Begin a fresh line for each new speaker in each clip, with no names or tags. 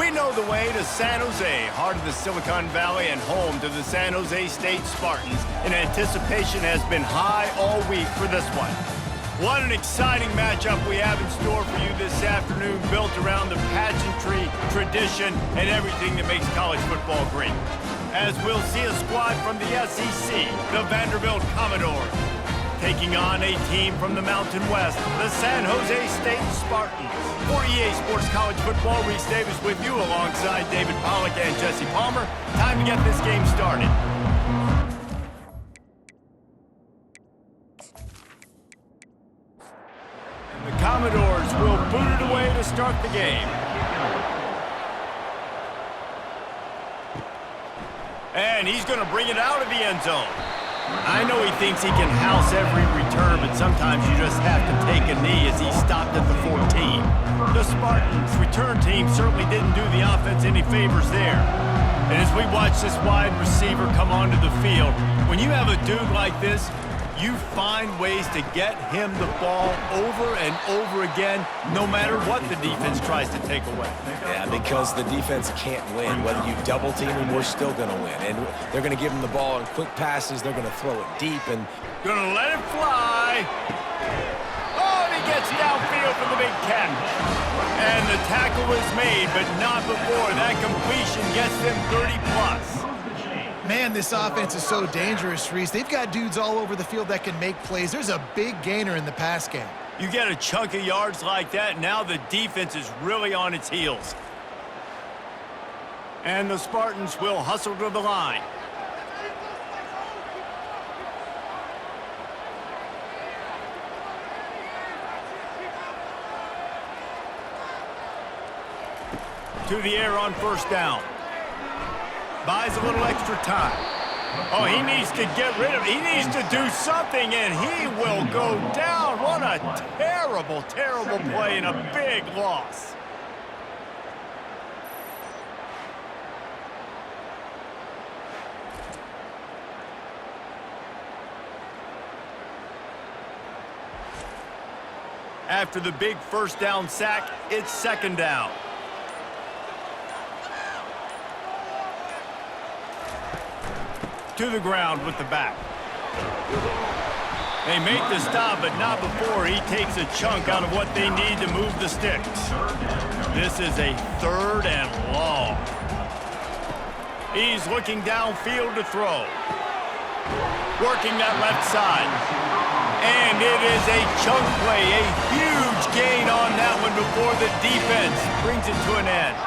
We know the way to San Jose, heart of the Silicon Valley and home to the San Jose State Spartans, and anticipation has been high all week for this one. What an exciting matchup we have in store for you this afternoon, built around the pageantry, tradition, and everything that makes college football great. As we'll see a squad from the SEC, the Vanderbilt Commodores, taking on a team from the Mountain West, the San Jose State Spartans. For EA Sports College Football, Reese Davis with you alongside David Pollack and Jesse Palmer. Time to get this game started. And the Commodores will boot it away to start the game. And he's going to bring it out of the end zone. I know he thinks he can house every return, but sometimes you just have to take a knee as he stopped at the 14. The Spartans' return team certainly didn't do the offense any favors there. And as we watch this wide receiver come onto the field, when you have a dude like this, you find ways to get him the ball over and over again, no matter what the defense tries to take away.
Yeah, because the defense can't win. Whether you double team him, we're still going to win. And they're going to give him the ball in quick passes. They're going to throw it deep. And
going to let it fly. Oh, and he gets downfield for the big catch. And the tackle is made, but not before. That completion gets them 30+.
Man, this offense is so dangerous, Reese. They've got dudes all over the field that can make plays. There's a big gainer in the pass game.
You get a chunk of yards like that, now the defense is really on its heels. And the Spartans will hustle to the line. To the air on first down. Buys a little extra time. Oh, he needs to get rid of it. He needs to do something, and he will go down. What a terrible, terrible play and a big loss. After the big first down sack, it's second down. To the ground with the back. They make the stop, but not before he takes a chunk out of what they need to move the sticks. This is a third and long. He's looking downfield to throw. Working that left side. And it is a chunk play, a huge gain on that one before the defense brings it to an end.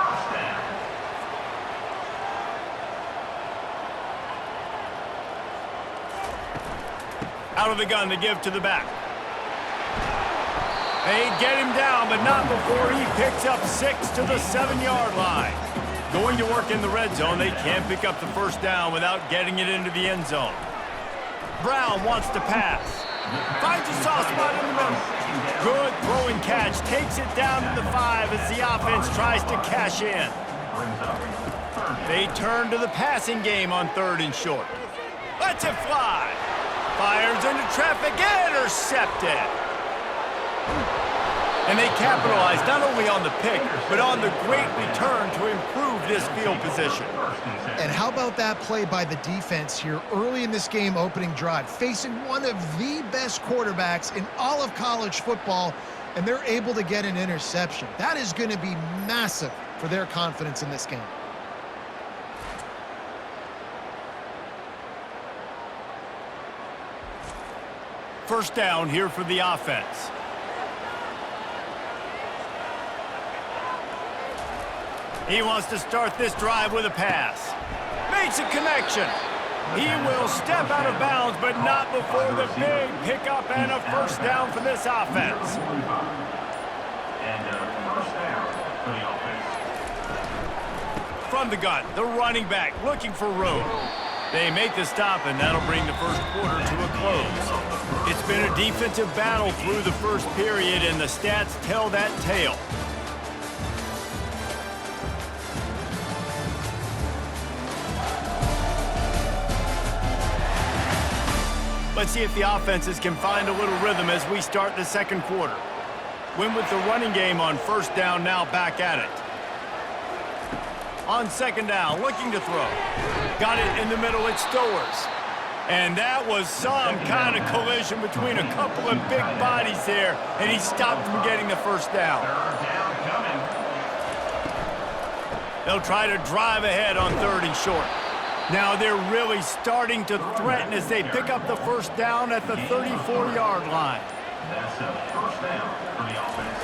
Out of the gun to give to the back. They get him down, but not before he picks up 6 to the 7-yard line. Going to work in the red zone, they can't pick up the first down without getting it into the end zone. Brown wants to pass. Finds a soft spot in the middle. Good throwing catch. Takes it down to the 5 as the offense tries to cash in. They turn to the passing game on third and short. Lets it fly. Fires into traffic, intercepted. And they capitalize not only on the pick, but on the great return to improve this field position.
And how about that play by the defense here early in this game opening drive, facing one of the best quarterbacks in all of college football, and they're able to get an interception. That is going to be massive for their confidence in this game.
First down here for the offense. He wants to start this drive with a pass. Makes a connection. He will step out of bounds, but not before the big pickup and a first down for this offense. From the gun, the running back looking for room. They make the stop, and that'll bring the first quarter to a close. It's been a defensive battle through the first period, and the stats tell that tale. Let's see if the offenses can find a little rhythm as we start the second quarter. Win with the running game on first down, now back at it. On second down, looking to throw. Got it in the middle, it's Stowers. And that was some kind of collision between a couple of big bodies there, and he stopped from getting the first down. They'll try to drive ahead on 3rd and short. Now they're really starting to threaten as they pick up the first down at the 34-yard line.
That's a first down for the offense.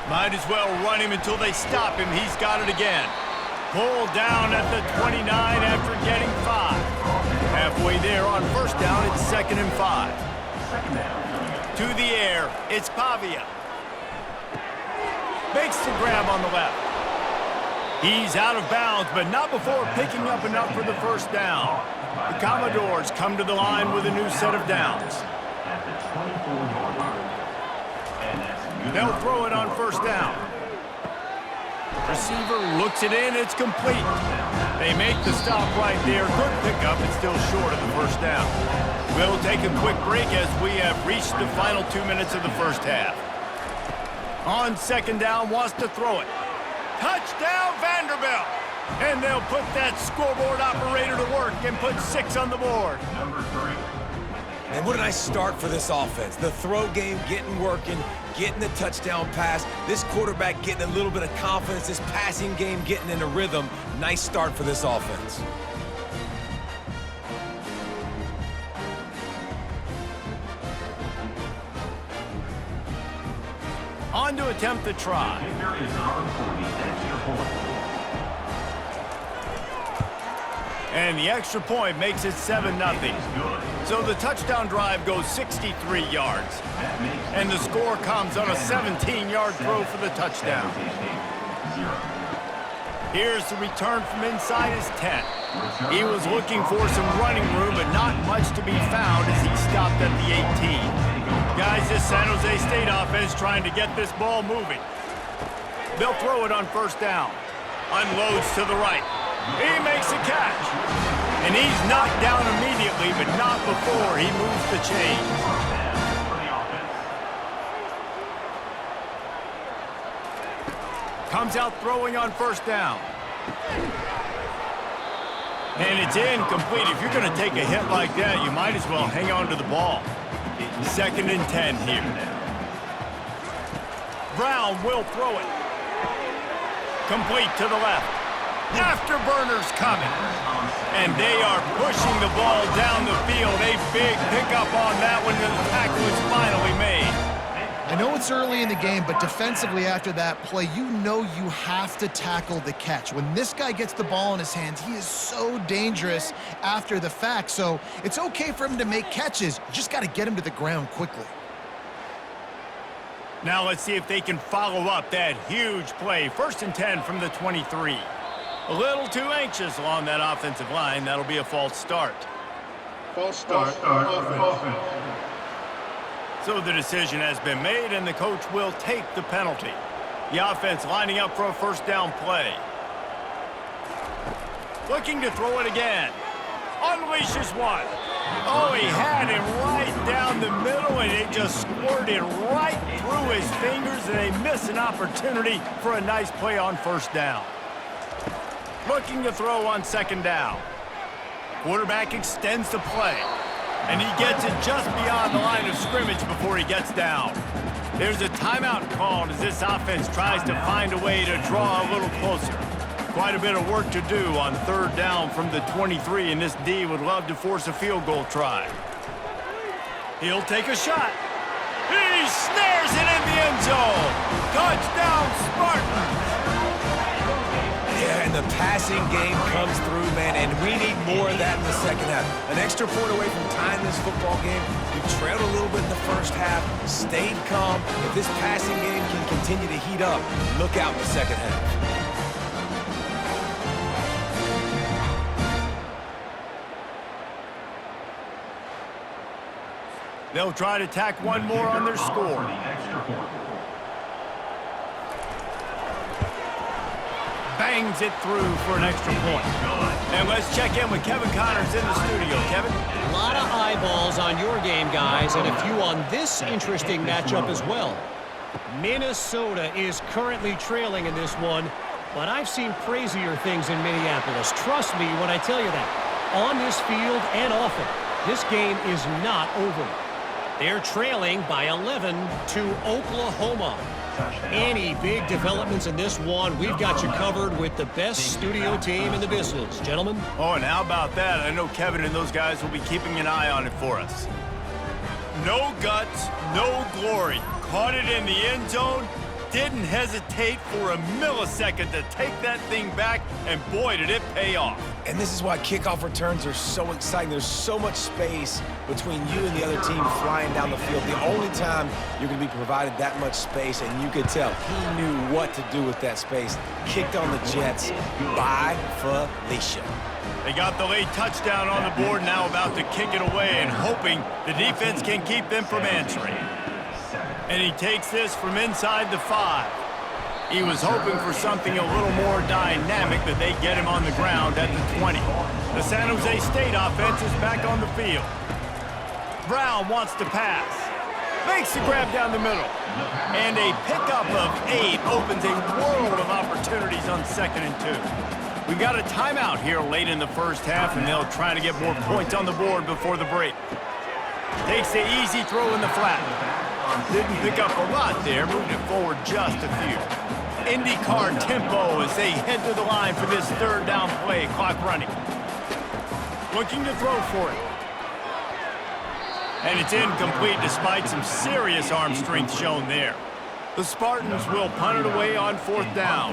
Might as well run him until they stop him. He's got it again. Pulled down at the 29 after getting 5. Halfway there on first down, it's 2nd and 5. To the air, it's Pavia. Makes the grab on the left. He's out of bounds, but not before picking up enough for the first down. The Commodores come to the line with a new set of downs. They'll throw it on first down. Receiver looks it in, it's complete. They make the stop right there. Good pickup, it's still short of the first down. We'll take a quick break as we have reached the final 2 minutes of the first half. On second down, wants to throw it. Touchdown, Vanderbilt! And they'll put that scoreboard operator to work and put 6 on the board.
Number 3.
And what a nice start for this offense. The throw game getting working, getting the touchdown pass. This quarterback getting a little bit of confidence. This passing game getting in a rhythm. Nice start for this offense.
On to attempt the try.
Kicker is on for the extra point.
And the extra point makes it 7-0. So the touchdown drive goes 63 yards. And the score comes on a 17-yard throw for the touchdown. Here's the return from inside his 10. He was looking for some running room, but not much to be found as he stopped at the 18. Guys, this San Jose State offense trying to get this ball moving. They'll throw it on first down. Unloads to the right. He makes a catch. And he's knocked down immediately, but not before he moves the chains. Comes out throwing on first down. And it's incomplete. If you're going to take a hit like that, you might as well hang on to the ball. 2nd and 10 here. Brown will throw it. Complete to the left. Afterburners coming. And they are pushing the ball down the field. A big pickup on that one, and the tackle is finally made.
I know it's early in the game, but defensively after that play, you know you have to tackle the catch. When this guy gets the ball in his hands, he is so dangerous after the fact. So it's okay for him to make catches. You just got to get him to the ground quickly.
Now let's see if they can follow up that huge play. 1st and 10 from the 23. A little too anxious along that offensive line. That'll be a false start.
False start. Offense.
So the decision has been made, and the coach will take the penalty. The offense lining up for a first down play. Looking to throw it again. Unleashes one. Oh, he had him right down the middle, and it just squirted right through his fingers, and they miss an opportunity for a nice play on first down. Looking to throw on second down. Quarterback extends the play. And he gets it just beyond the line of scrimmage before he gets down. There's a timeout called as this offense tries to find a way to draw a little closer. Quite a bit of work to do on 3rd down from the 23, and this D would love to force a field goal try. He'll take a shot. He snares it in the end zone. Touchdown, Spartans!
Yeah, and the passing game comes through, man, and we need more of that in the second half. An extra point away from tying this football game. We trailed a little bit in the first half, stayed calm. If this passing game can continue to heat up, look out in the second half.
They'll try to tack one more on their score. Bangs it through for an extra point. And let's check in with Kevin Connors in the studio. Kevin?
A lot of eyeballs on your game, guys, and a few on this interesting matchup as well. Minnesota is currently trailing in this one, but I've seen crazier things in Minneapolis. Trust me when I tell you that. On this field and off it, this game is not over. They're trailing by 11 to Oklahoma. Any big developments in this one, we've got you covered with the best studio team in the business. Gentlemen?
Oh, and how about that? I know Kevin and those guys will be keeping an eye on it for us. No guts, no glory. Caught it in the end zone. Didn't hesitate for a millisecond to take that thing back, and boy, did it pay off.
And this is why kickoff returns are so exciting. There's so much space between you and the other team flying down the field. The only time you're going to be provided that much space, and you could tell he knew what to do with that space. Kicked on the Jets by Felicia.
They got the late touchdown on the board, now about to kick it away and hoping the defense can keep them from answering. And he takes this from inside the 5. He was hoping for something a little more dynamic, that they get him on the ground at the 20. The San Jose State offense is back on the field. Brown wants to pass. Makes the grab down the middle. And a pickup of 8 opens a world of opportunities on 2nd and 2. We got a timeout here late in the first half, and they'll try to get more points on the board before the break. Takes the easy throw in the flat. Didn't pick up a lot there, moved it forward just a few. IndyCar tempo as they head to the line for this 3rd down play, clock running. Looking to throw for it. And it's incomplete despite some serious arm strength shown there. The Spartans will punt it away on 4th down.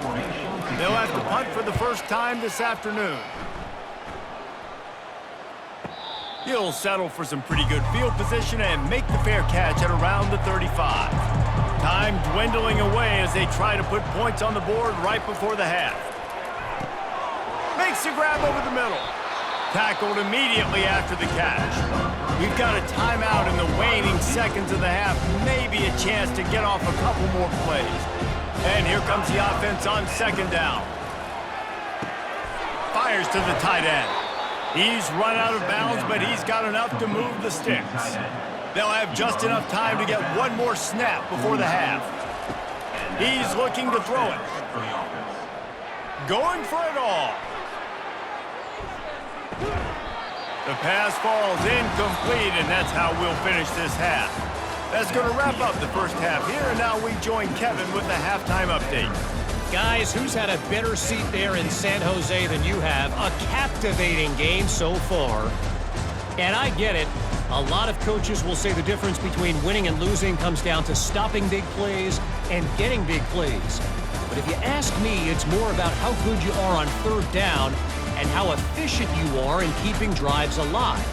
They'll have to punt for the first time this afternoon. He'll settle for some pretty good field position and make the fair catch at around the 35. Time dwindling away as they try to put points on the board right before the half. Makes the grab over the middle. Tackled immediately after the catch. We've got a timeout in the waning seconds of the half. Maybe a chance to get off a couple more plays. And here comes the offense on 2nd down. Fires to the tight end. He's run out of bounds, but he's got enough to move the sticks. They'll have just enough time to get one more snap before the half. He's looking to throw it. Going for it all. The pass falls incomplete, and that's how we'll finish this half. That's going to wrap up the first half here, and now we join Kevin with the halftime update.
Guys, who's had a better seat there in San Jose than you have? A captivating game so far. And I get it. A lot of coaches will say the difference between winning and losing comes down to stopping big plays and getting big plays. But if you ask me, it's more about how good you are on 3rd down and how efficient you are in keeping drives alive.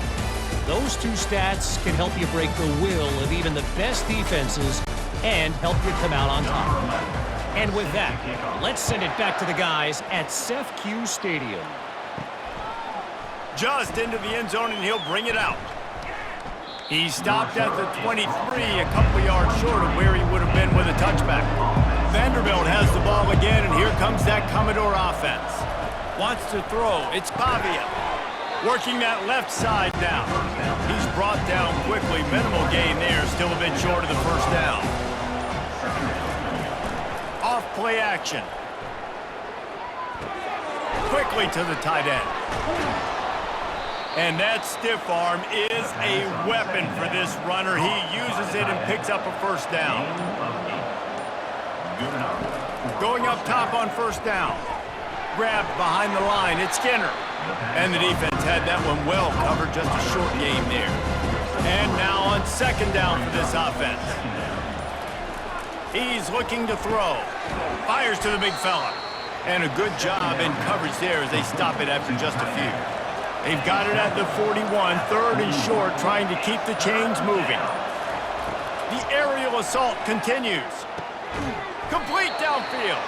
Those 2 stats can help you break the will of even the best defenses and help you come out on top. And with that, let's send it back to the guys at CEFQ Stadium.
Just into the end zone, and he'll bring it out. He stopped at the 23, a couple yards short of where he would have been with a touchback. Vanderbilt has the ball again, and here comes that Commodore offense. Wants to throw. It's Pavia. Working that left side now. He's brought down quickly. Minimal gain there. Still a bit short of the 1st down. Off play action. Quickly to the tight end. And that stiff arm is a weapon for this runner. He uses it and picks up a 1st down. Going up top on 1st down. Grabbed behind the line. It's Skinner. And the defense had that one well covered. Just a short game there. And now on 2nd down for this offense. He's looking to throw. Fires to the big fella. And a good job in coverage there as they stop it after just a few. They've got it at the 41, 3rd and short, trying to keep the chains moving. The aerial assault continues. Complete downfield.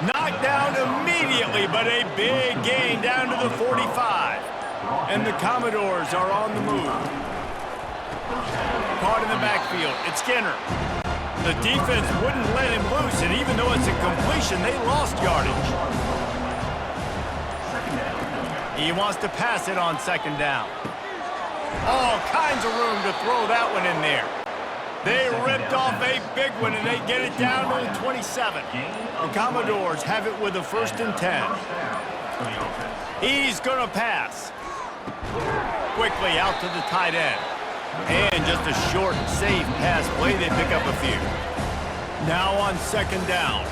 Knocked down immediately, but a big gain down to the 45. And the Commodores are on the move. Caught in the backfield. It's Skinner. The defense wouldn't let him loose, and even though it's a completion, they lost yardage. He wants to pass it on 2nd down. All kinds of room to throw that one in there. They ripped off a big one, and they get it down to the 27. The Commodores have it with a 1st and 10. He's going to pass. Quickly out to the tight end. And just a short, safe pass play. They pick up a few. Now on 2nd down.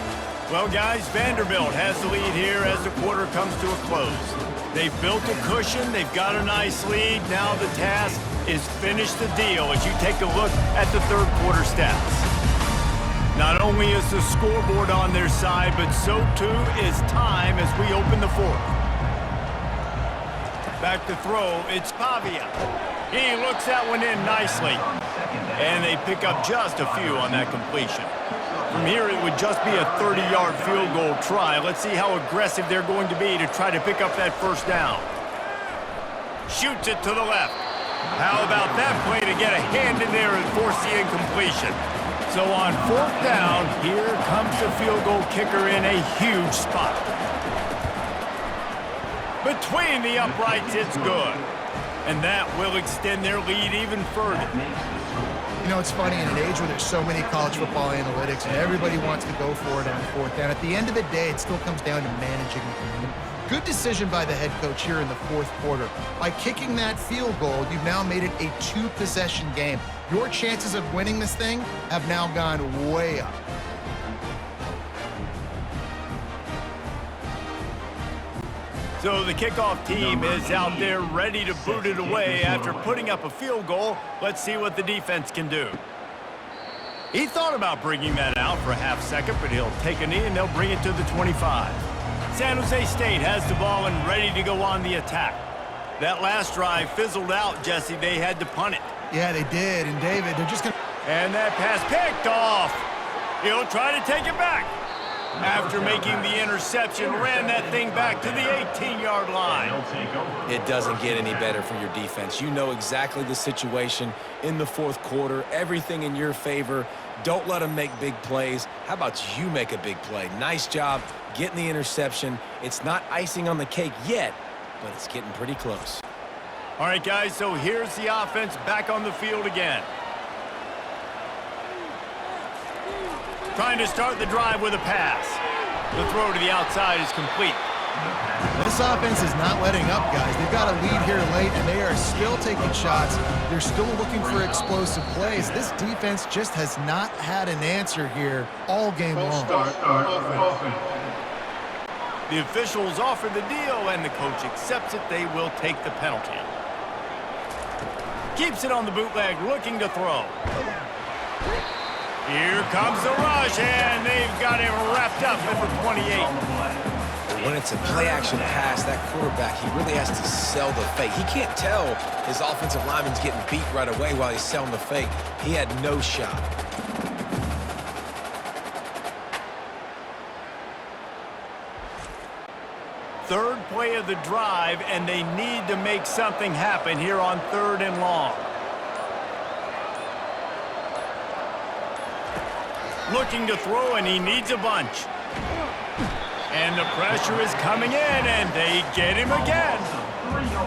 Well, guys, Vanderbilt has the lead here as the quarter comes to a close. They've built a cushion. They've got a nice lead. Now the task is finish the deal as you take a look at the 3rd quarter stats. Not only is the scoreboard on their side, but so too is time as we open the 4th. Back to throw, it's Pavia. He looks that one in nicely. And they pick up just a few on that completion. From here, it would just be a 30-yard field goal try. Let's see how aggressive they're going to be to try to pick up that 1st down. Shoots it to the left. How about that play to get a hand in there and force the incompletion? So on 4th down, here comes the field goal kicker in a huge spot. Between the uprights, it's good. And that will extend their lead even further.
You know, it's funny, in an age where there's so many college football analytics and everybody wants to go for it on 4th down, at the end of the day, it still comes down to managing the game. Good decision by the head coach here in the 4th quarter. By kicking that field goal, you've now made it a 2-possession game. Your chances of winning this thing have now gone way up.
So the kickoff team is out there ready to boot it away after putting up a field goal. Let's see what the defense can do. He thought about bringing that out for a half second, but he'll take a knee and they'll bring it to the 25. San Jose State has the ball and ready to go on the attack. That last drive fizzled out, Jesse. They had to punt it.
Yeah, they did. And David, they're just going to...
And that pass picked off. He'll try to take it back. After making the interception, ran that thing back to the 18-yard line.
It doesn't get any better for your defense. You know exactly the situation in the 4th quarter. Everything in your favor. Don't let them make big plays. How about you make a big play? Nice job getting the interception. It's not icing on the cake yet, but it's getting pretty close.
All right, guys, so here's the offense back on the field again. Trying to start the drive with a pass. The throw to the outside is complete.
This offense is not letting up, guys. They've got a lead here late, and they are still taking shots. They're still looking for explosive plays. This defense just has not had an answer here all game long.
The officials offer the deal, and the coach accepts it. They will take the penalty. Keeps it on the bootleg, looking to throw. Here comes the rush, and they've got him wrapped up at the 28.
When it's a play-action pass, that quarterback, he really has to sell the fake. He can't tell his offensive lineman's getting beat right away while he's selling the fake. He had no shot.
Third play of the drive, and they need to make something happen here on 3rd and long. Looking to throw, and he needs a bunch. And the pressure is coming in, and they get him again.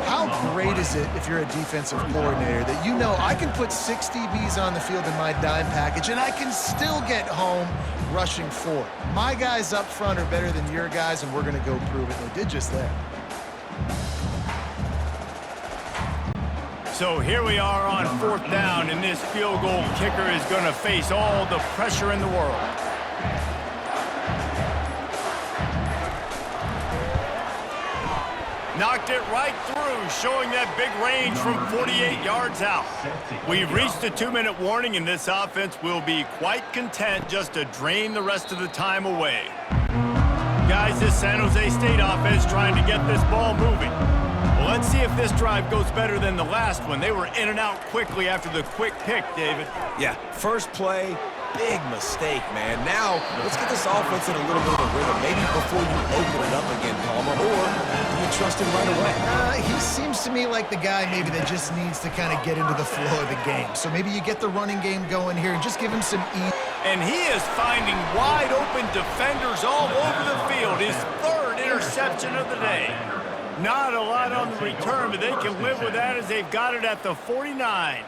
How great is it if you're a defensive coordinator that you know I can put 6 DBs on the field in my dime package and I can still get home rushing 4. My guys up front are better than your guys, and we're going to go prove it. They did just that.
So here we are on 4th down, and this field goal kicker is going to face all the pressure in the world. Knocked it right through, showing that big range from 48 yards out. We've reached the 2-minute warning, and this offense will be quite content just to drain the rest of the time away. Guys, this San Jose State offense trying to get this ball moving. Well, let's see if this drive goes better than the last one. They were in and out quickly after the quick pick, David.
Yeah, first play, big mistake, man. Now, let's get this offense in a little bit of a rhythm. Maybe before you open it up again, Palmer, or do you trust him right away?
He seems to me like the guy maybe that just needs to kind of get into the flow of the game. So maybe you get the running game going here and just give him some ease.
And he is finding wide open defenders all over the field. His 3rd interception of the day. Not a lot on the return, but they can live with that as they've got it at the 49.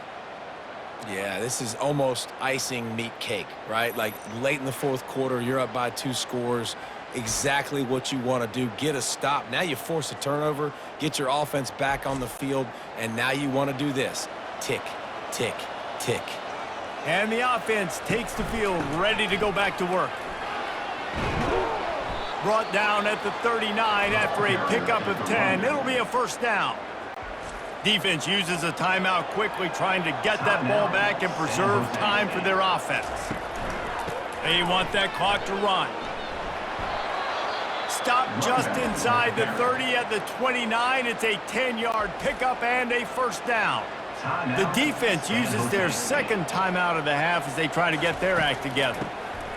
Yeah, this is almost icing meat cake, right? Like late in the fourth quarter, you're up by 2 scores. Exactly what you want to do. Get a stop. Now you force a turnover, get your offense back on the field, and now you want to do this. Tick, tick, tick.
And the offense takes the field, ready to go back to work. Brought down at the 39 after a pickup of 10. It'll be a first down. Defense uses a timeout quickly, trying to get that ball back and preserve time for their offense. They want that clock to run. Stop just inside the 30 at the 29. It's a 10-yard pickup and a first down. The defense uses their second timeout of the half as they try to get their act together.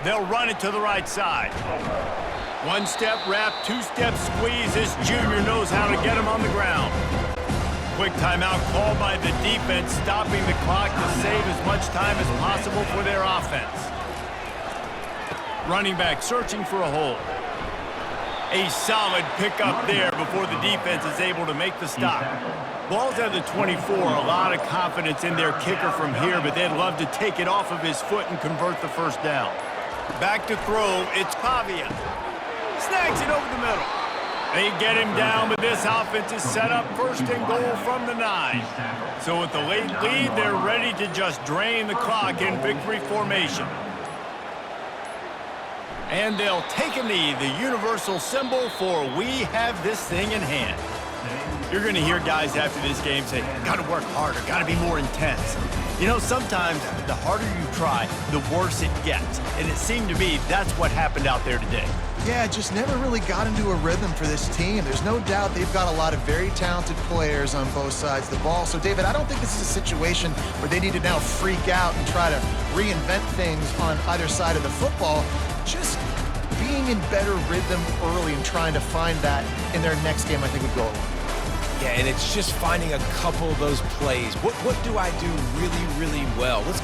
They'll run it to the right side. 1-step wrap, 2-step squeeze. This junior knows how to get him on the ground. Quick timeout called by the defense, stopping the clock to save as much time as possible for their offense. Running back searching for a hole. A solid pickup there before the defense is able to make the stop. Ball's at the 24. A lot of confidence in their kicker from here, but they'd love to take it off of his foot and convert the first down. Back to throw, it's Pavia. Snags it over the middle. They get him down, but this offense is set up first and goal from the 9. So with the late lead, they're ready to just drain the clock in victory formation. And they'll take a knee, the universal symbol for we have this thing in hand. You're going to hear guys after this game say, got to work harder, got to be more intense. You know, sometimes the harder you try, the worse it gets. And it seemed to me that's what happened out there today.
Yeah, just never really got into a rhythm for this team. There's no doubt they've got a lot of very talented players on both sides of the ball. So, David, I don't think this is a situation where they need to now freak out and try to reinvent things on either side of the football. Just being in better rhythm early and trying to find that in their next game, I think would go a long way.
Yeah, and it's just finding a couple of those plays. What do I do really, really well? Let's